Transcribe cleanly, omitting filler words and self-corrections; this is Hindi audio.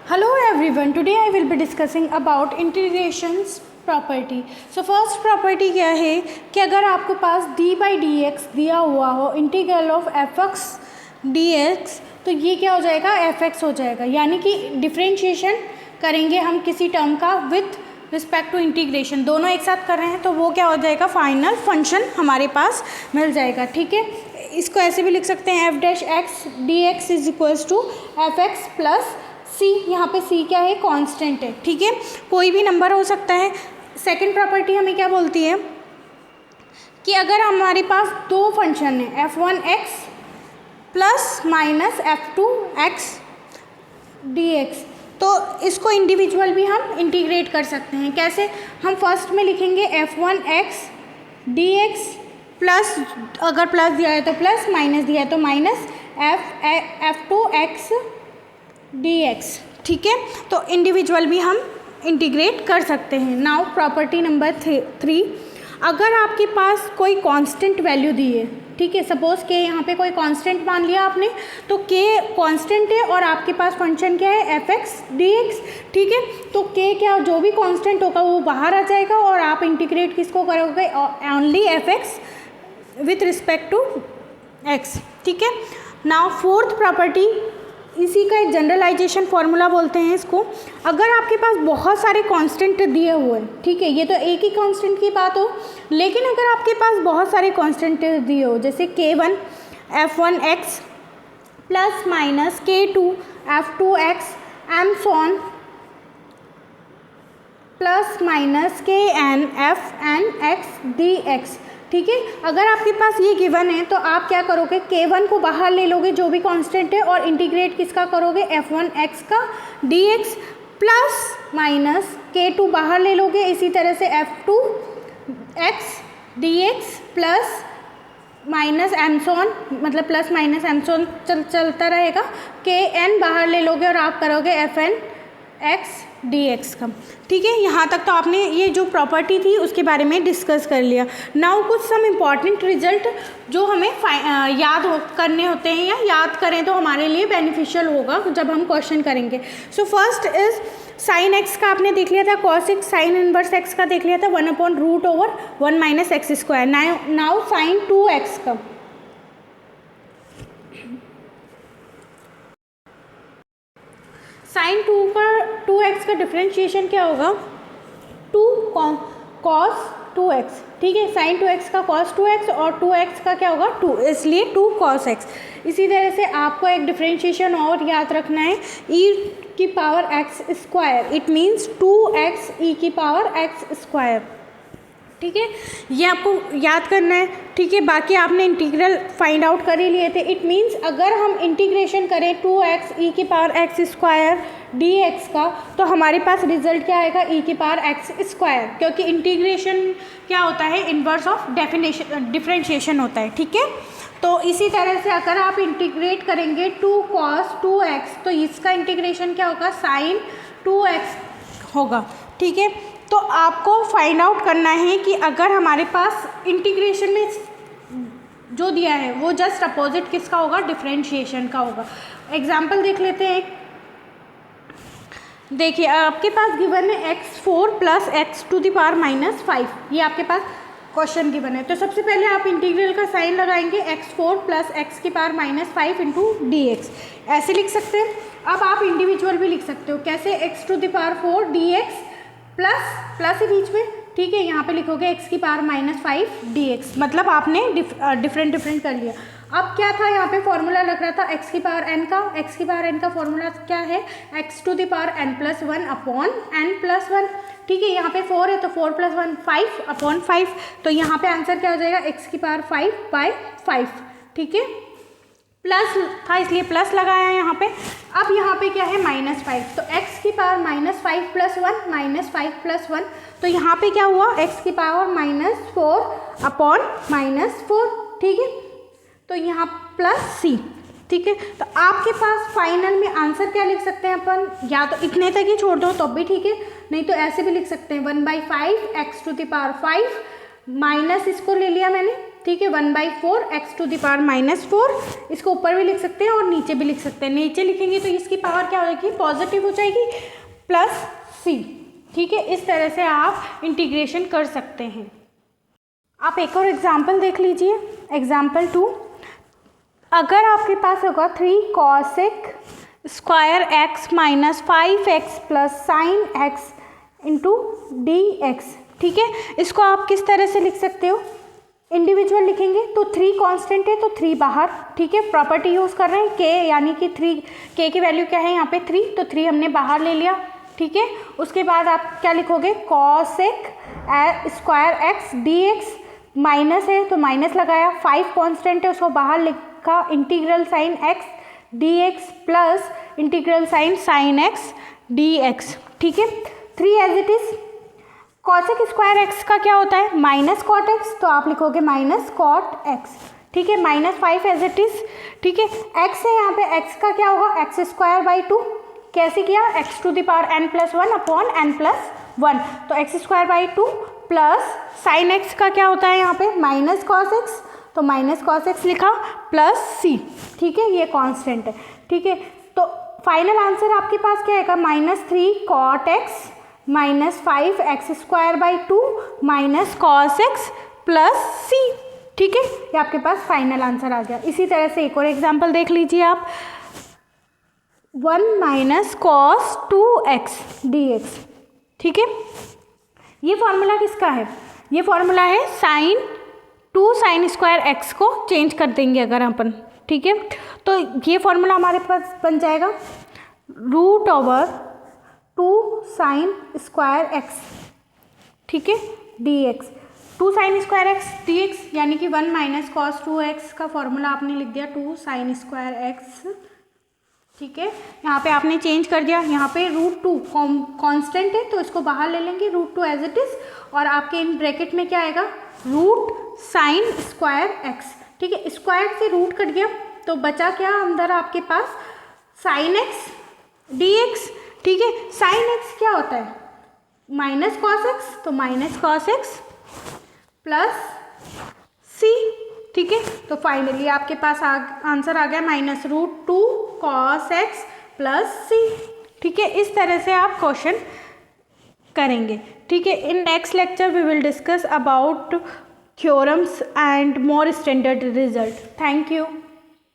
Hello everyone, today I will be discussing about integrations property. So first property क्या है कि अगर आपके पास डी बाई डी एक्स दिया हुआ हो integral of F x D x, तो ये क्या हो जाएगा, एफ एक्स हो जाएगा। यानी कि डिफ्रेंशिएशन करेंगे हम किसी टर्म का विथ रिस्पेक्ट टू इंटीग्रेशन, दोनों एक साथ कर रहे हैं तो वो क्या हो जाएगा, फाइनल फंक्शन हमारे पास मिल जाएगा। ठीक है, इसको ऐसे भी लिख सकते हैं F dash X D X is equals to F X plus C. यहाँ पे सी क्या है, कांस्टेंट है। ठीक है, कोई भी नंबर हो सकता है। सेकंड प्रॉपर्टी हमें क्या बोलती है कि अगर हमारे पास दो फंक्शन है F one x plus minus F two x D x, तो इसको इंडिविजुअल भी हम इंटीग्रेट कर सकते हैं। कैसे, हम फर्स्ट में लिखेंगे F one x D x plus, अगर प्लस दिया है तो प्लस, माइनस दिया है तो minus F two x D x. ठीक है, तो इंडिविजुअल भी हम इंटीग्रेट कर सकते हैं। नाउ प्रॉपर्टी नंबर 3, अगर आपके पास कोई कांस्टेंट वैल्यू दी है, ठीक है, सपोज के यहाँ पे कोई कांस्टेंट मान लिया आपने, तो के कांस्टेंट है और आपके पास फंक्शन क्या है, एफ एक्स डी एक्स। ठीक है, तो के क्या, जो भी कांस्टेंट होगा वो बाहर आ जाएगा और आप इंटीग्रेट किसको करोगे, only f x with respect to x. ठीक है, नाउ फोर्थ प्रॉपर्टी, इसी का एक जनरलाइजेशन फार्मूला बोलते हैं इसको। अगर आपके पास बहुत सारे कांस्टेंट दिए हुए हैं, ठीक है, ये तो एक ही कांस्टेंट की बात हो, लेकिन अगर आपके पास बहुत सारे कांस्टेंट दिए हो, जैसे k1 f1 x plus minus k2 f2 x and so on plus minus kn fn x dx। ठीक है, अगर आपके पास ये गिवन है तो आप क्या करोगे, k1 को बाहर ले लोगे जो भी कांस्टेंट है और इंटीग्रेट किसका करोगे, f1 x का dx प्लस माइनस k2 बाहर ले लोगे, इसी तरह से f2 x dx plus minus एमसॉन, मतलब प्लस माइनस एमसॉन चलता रहेगा, kn बाहर ले लोगे और आप करोगे fn x dx का। ठीक है, यहाँ तक तो आपने ये जो प्रॉपर्टी थी उसके बारे में डिस्कस कर लिया। नाउ कुछ सम इम्पॉर्टेंट रिजल्ट जो हमें याद करने होते हैं, या याद करें तो हमारे लिए बेनिफिशियल होगा जब हम क्वेश्चन करेंगे। So first is sine x का आपने देख लिया था, cos x, sine inverse x का देख लिया था 1/√1 minus x square. Now sine 2x का, साइन 2x का डिफ्रेंशिएशन क्या होगा, 2 cos 2x। ठीक है, साइन 2x का cos 2x और 2x का क्या होगा, 2, इसलिए 2 cos x। इसी तरह से आपको एक डिफ्रेंशिएशन और याद रखना है, e की power x square, it means 2x e की पावर x स्क्वायर। ठीक है, ये आपको याद करना है। ठीक है, बाकी आपने इंटीग्रल फाइंड आउट कर ही लिए थे। इट मीन्स अगर हम इंटीग्रेशन करें 2x e की पावर x स्क्वायर dx का, तो हमारे पास रिजल्ट क्या आएगा, e की पावर x स्क्वायर, क्योंकि इंटीग्रेशन क्या होता है, इन्वर्स ऑफ डिफरेंशिएशन होता है। ठीक है, तो इसी तरह से अगर आप इंटीग्रेट करेंगे 2 cos 2x, तो इसका इंटीग्रेशन क्या होगा, साइन 2x होगा। ठीक है, तो आपको फाइंड आउट करना है कि अगर हमारे पास इंटीग्रेशन में जो दिया है वो जस्ट अपोजिट किसका होगा, डिफरेंशिएशन का होगा। एग्जाम्पल देख लेते हैं। देखिए, आपके पास गिवन है x4 plus x to the power minus 5, ये आपके पास क्वेश्चन गिवन है। तो सबसे पहले आप इंटीग्रल का साइन लगाएंगे, x4 प्लस एक्स की power minus 5 into D x, ऐसे लिख सकते हैं। अब आप इंडिविजुअल भी लिख सकते हो, कैसे, x to the power 4 d x plus है बीच में। ठीक है, यहाँ पे लिखोगे x की पावर माइनस 5 dx, मतलब आपने डिफरेंट कर लिया। अब क्या था, यहाँ पे फॉर्मूला लग रहा था x की पावर n का, x की पावर n का फॉर्मूला क्या है, x to the power n plus 1 upon n plus 1। ठीक है, यहाँ पे 4 है तो 4 प्लस 1 5 अपॉन 5, तो यहाँ पे आंसर क्या हो जाएगा, x की पावर 5/5। ठीक है, प्लस था इसलिए प्लस लगाया यहाँ पे। अब यहाँ पे क्या है, -5, तो x की पावर -5 प्लस 1 -5 प्लस 1, तो यहाँ पे क्या हुआ, x की पावर -4 अपॉन -4। ठीक है, तो यहाँ प्लस c। ठीक है, तो आपके पास फाइनल में आंसर क्या लिख सकते हैं अपन, या तो इतने तक ही छोड़ दो तो भी ठीक है, नहीं तो ऐसे भी लिख सकते हैं 1/5 x to the power 5 minus इसको ले लिया मैंने। ठीक है, 1/4 x⁻⁻4, इसको ऊपर भी लिख सकते हैं और नीचे भी लिख सकते हैं। नीचे लिखेंगे तो इसकी पावर क्या हो जाएगी, पॉजिटिव हो जाएगी, प्लस c। ठीक है, इस तरह से आप इंटीग्रेशन कर सकते हैं। आप एक और एग्जाम्पल देख लीजिए, एग्जाम्पल 2। अगर आपके पास होगा 3 cosec square x minus 5x plus sign x into dx, ठीक है, इसको आप किस तरह से लिख सकते हो, इंडिविजुअल लिखेंगे तो 3 कांस्टेंट है तो 3 बाहर, ठीक है, प्रॉपर्टी यूज़ कर रहे हैं k, यानी कि 3 k की वैल्यू क्या है यहाँ पे 3, तो 3 हमने बाहर ले लिया, ठीक है। उसके बाद आप क्या लिखोगे, cosec square x dx, minus है तो माइनस लगाया, 5 कांस्टेंट है उसको बाहर लिखा, integral sine x dx plus integral sine x dx, ठीक है। 3 as it is. Cosec square x का क्या होता है, माइनस कॉट एक्स, तो आप लिखोगे माइनस कॉट एक्स, ठीक है। -5 एज इट इज, ठीक है। एक्स है यहाँ पे, एक्स का क्या होगा, x²/2, कैसे किया, x⁻n+1 अपॉन n+1, तो x²/2 प्लस साइन एक्स का क्या होता है यहाँ पे, माइनस कॉस एक्स, तो माइनस कॉस एक्स लिखा प्लस सी, ठीक है, ये कांस्टेंट है, ठीक है। तो फाइनल आंसर आपके पास क्या आएगा, -3 cot x -5 x²/2 minus cos X plus C, ठीक है, ये आपके पास फाइनल आंसर आ गया। इसी तरह से एक और एग्जांपल देख लीजिए आप, 1 - cos 2x dx, ठीक है। ये फॉर्मूला किसका है, ये फॉर्मूला है sin स्क्वायर x को चेंज कर देंगे अगर अपन, ठीक है। तो ये फॉर्मूला हमारे पास बन जाएगा √2 sin स्क्वायर x, ठीक है, dx, 2 sin square x dx, यानी कि 1 - cos 2x का फॉर्मूला आपने लिख दिया 2 sin स्क्वायर x, ठीक है। यहाँ पे आपने चेंज कर दिया, यहाँ पे √2 कांस्टेंट है तो इसको बाहर ले लेंगे, √2 एज इट इज, और आपके इन ब्रैकेट में क्या आएगा, रूट साइन स्क्वायर x, ठीक है। स्क्वायर से रूट कट गया तो बचा क्या अंदर आपके पास, साइन x dx, ठीक है। साइन x क्या होता है, माइनस कॉस एक्स, तो minus cos X plus C, ठीक है। तो फाइनली आपके पास आंसर आ गया -√2 cos x प्लस सी, ठीक है। इस तरह से आप क्वेश्चन करेंगे, ठीक है। In next lecture we will discuss about theorems and more standard result. Thank you.